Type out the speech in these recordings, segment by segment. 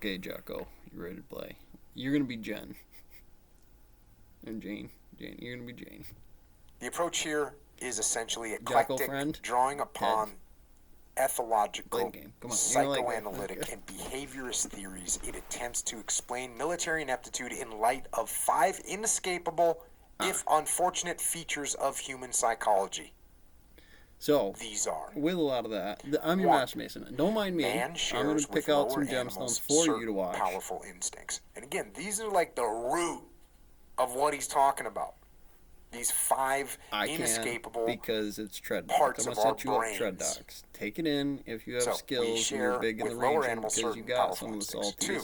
Okay, Jocko, you ready to play? You're gonna be Jen. And Jane, you're gonna be Jane. The approach here is essentially Jocko eclectic, friend, drawing upon ethological, psychoanalytic, like and behaviorist theories. It attempts to explain military ineptitude in light of 5 inescapable, if unfortunate, features of human psychology. So, these are, with a lot of that, I'm your Master Mason. Don't mind me. Man I'm shares going to pick with out some lower animals gemstones for certain you to watch. powerful instincts. And again, these are like the root of what he's talking about. These 5 inescapable because it's tread parts dogs. of our set you up brains. tread dogs. Take it in if you have So skills and you're big in the range because you got some of the salties. 2.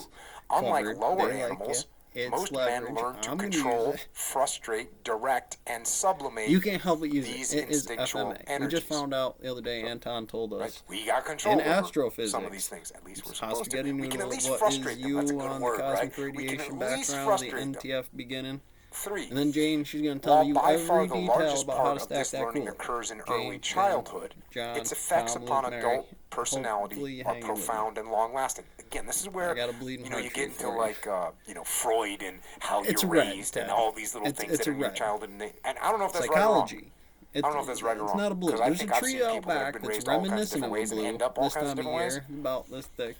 Unlike covered. lower They animals, like it. most leverage. men learn to I'm control, use it. frustrate, direct, and sublimate. You can't help but use these it. It is instinctual FMA. energies. We just found out the other day. Anton told us. Right? We got control in over astrophysics. some of these things. At least we're Hot supposed to. spaghetti We can at noodle, least what frustrate is them. That's a you good on word, the cosmic right? radiation We can at least background, the frustrate them. NTF beginning. 3. And then Jane, she's going to tell While you by every far the detail largest about how part to of stack this that learning cooler. occurs in Jane, early childhood, John, its effects Tom, upon Luke, Mary. adult personality Hopefully are profound and long-lasting. Again, this is where you get into like Freud and how you're raised and all these little things that are in your childhood. And I don't know if that's right or wrong. I don't know if that's right or wrong. It's not a blue. Because I There's think a I've tree seen out people that have back been that's raised all kinds of reminiscent different of a ways and blue end up all this kinds of time of different ways. year about this thick.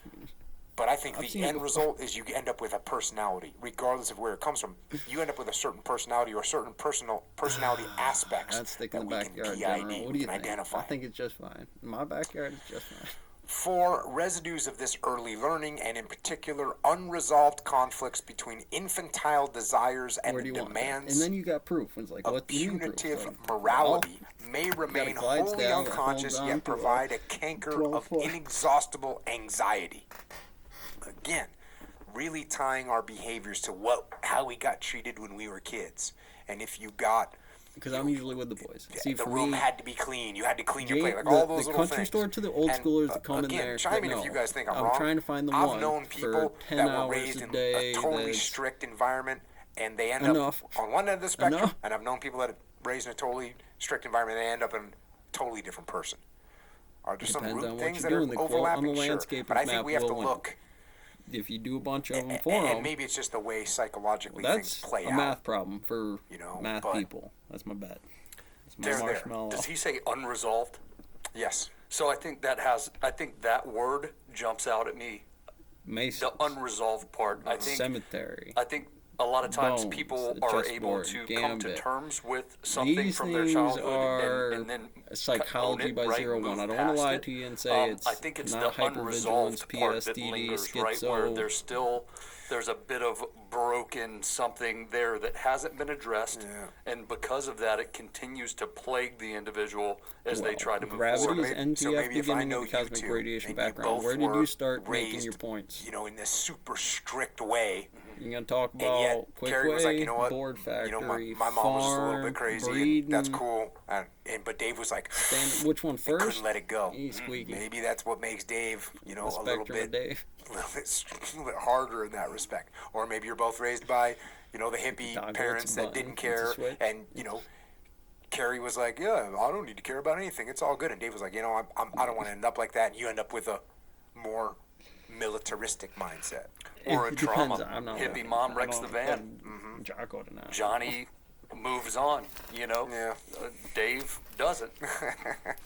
But I think the end result is you end up with a personality, regardless of where it comes from. You end up with a certain personality or certain personality aspects That's sticking in that the we backyard. can PID, What do you can think? identify. I think it's just fine. In my backyard, it's just fine. 4. Residues of this early learning, and in particular, unresolved conflicts between infantile desires and the demands and then you got proof. It's like, of what do you mean punitive proof? morality may remain wholly unconscious, yet provide a canker of inexhaustible anxiety. Again, really tying our behaviors to how we got treated when we were kids. And if you got... Because I'm usually with the boys. See, the for room me, had to be clean. You had to clean your Jane, plate. Like all those the little country things. store to the old schoolers that come in there. Chime in if you guys think I'm wrong. I'm trying to find the I've one known people for 10 that were hours raised a in day. a totally strict environment, and they end up on one end of the spectrum. And I've known people that are raised in a totally strict environment, and they end up in a totally different person. Are there some root things that are overlapping? Sure. But I think we have to look. If you do a bunch of them for and them, maybe it's just the way psychologically things play out. That's a math problem for math people. That's my bet. That's my marshmallow. Does he say unresolved? Yes. So I think that word jumps out at me. Mason. The unresolved part. I think cemetery. I think a lot of times Bones, people are able to come to terms with something from their childhood and then psychology by 0-1. I don't want to lie to you and say it's I think it's not the unresolved part that lingers, right, where there's a bit of broken something there that hasn't been addressed, and because of that, it continues to plague the individual as they try to move forward. NTF So maybe if I beginning know with the cosmic you two, radiation and you background, both where did were you start making raised, your points? in this super strict way. You're going to talk about quick Carrie was like, board factory, my mom was just a little bit crazy, breeding, and that's cool. But Dave was like, which one first? Couldn't let it go. He's squeaky. Maybe that's what makes Dave, a little bit harder in that respect. Or maybe you're both raised by, the hippie parents that didn't care, and Carrie was like, yeah, I don't need to care about anything. It's all good. And Dave was like, I don't want to end up like that. And you end up with a more militaristic mindset. Or a trauma. Hippie mom wrecks the van. Jocko to now. Johnny moves on, Dave doesn't.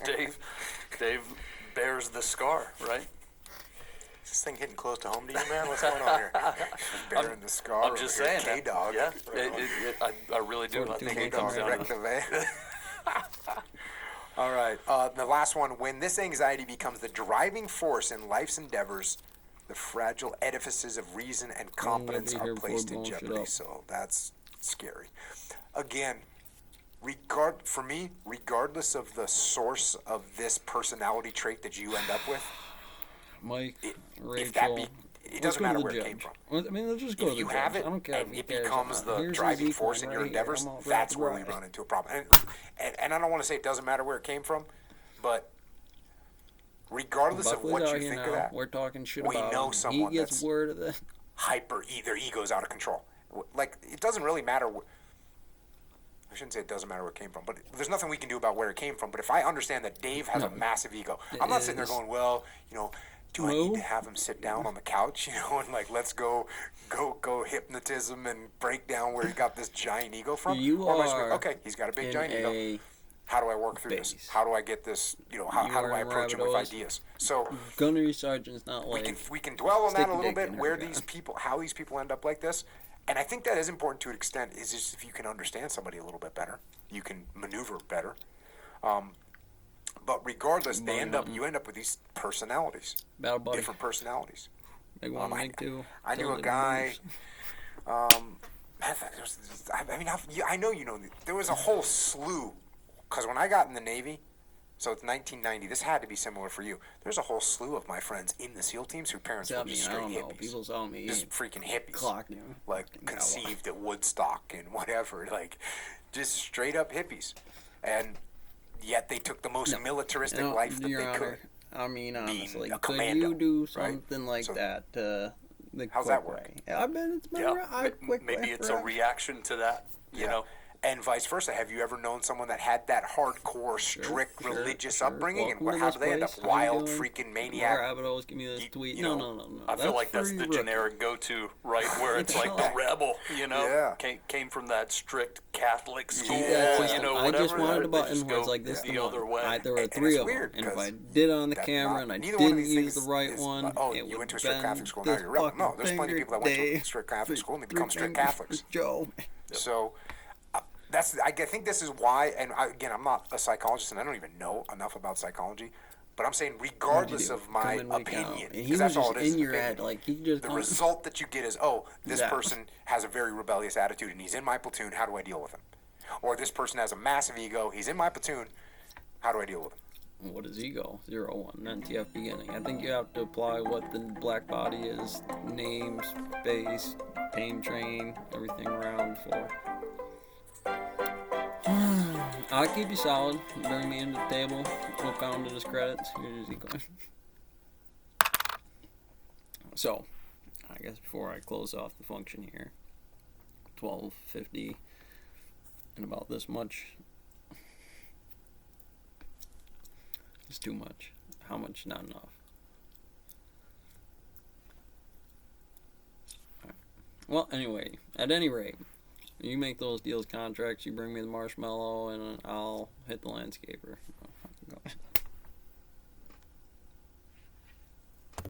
Dave bears the scar, right? Is this thing hitting close to home to you, man? What's going on here? Bearing the scar. I'm just saying. K-Dog. Yeah, I really do. I think it comes down to the van. All right. The last one. When this anxiety becomes the driving force in life's endeavors, the fragile edifices of reason and competence are placed in jeopardy. So that's scary. Again, for me, regardless of the source of this personality trait that you end up with, Mike, Rachel, it doesn't matter where it came from. I mean, let's just go if to you the have it, I don't care and it becomes the driving force in your endeavors, that's where we run into a problem. And I don't want to say it doesn't matter where it came from, but regardless of what you think of that, we're talking shit we about know someone he gets that's word of this. their ego's out of control. Like, it doesn't really matter. I shouldn't say it doesn't matter where it came from, but there's nothing we can do about where it came from. But if I understand that Dave has a massive ego, I'm not sitting there going, well, do I need to have him sit down on the couch, and like, let's go hypnotism and break down where he got this giant ego from? Okay, he's got a big giant ego. How do I work through this? How do I get this? How do I approach him with ideas? So Gunnery Sergeant's not like we can dwell on that a little bit. How these people end up like this, and I think that is important to an extent. Is just if you can understand somebody a little bit better, you can maneuver better. But regardless, you end up with these personalities, different personalities. Big one, big two. I knew a guy. I know there was a whole slew. Because when I got in the Navy, so it's 1990, this had to be similar for you. There's a whole slew of my friends in the SEAL teams whose parents were just straight hippies. People saw me. Just freaking hippies. Like, conceived at Woodstock and whatever. Like, just straight up hippies. And yet they took the most militaristic life that they could. I mean, honestly, could you do something like that the how's that work? I bet it's been maybe it's a reaction to that, you know. And vice versa. Have you ever known someone that had that hardcore, strict religious upbringing? And how do they end up? Wild, freaking maniac. Rabbit always give me this tweet. No. I feel like that's the generic go-to, right? Where it's like the rebel, came from that strict Catholic school, whatever. I just wanted a button where it's like this the other way. There were three of them, and if I did it on the camera and I didn't use the right one, you went to a strict Catholic school, now you're a rebel. No, there's plenty of people that went to a strict Catholic school and they become strict Catholics. So. I think this is why, and again, I'm not a psychologist, and I don't even know enough about psychology, but I'm saying regardless of my opinion, because that's all it is. In your head, like the result that you get is, this person has a very rebellious attitude, and he's in my platoon. How do I deal with him? Or this person has a massive ego. He's in my platoon. How do I deal with him? What is ego? 0-1. NTF beginning. I think you have to apply what the black body is: name, space, tame, train, everything around for. I'll keep you solid. Bring me into the table. We'll count it as credits. Here's your coin. So, I guess before I close off the function here, 12:50 and about this much. It's too much. How much? Not enough. Right. Well, anyway, at any rate. You make those deals contracts, you bring me the marshmallow, and I'll hit the landscaper.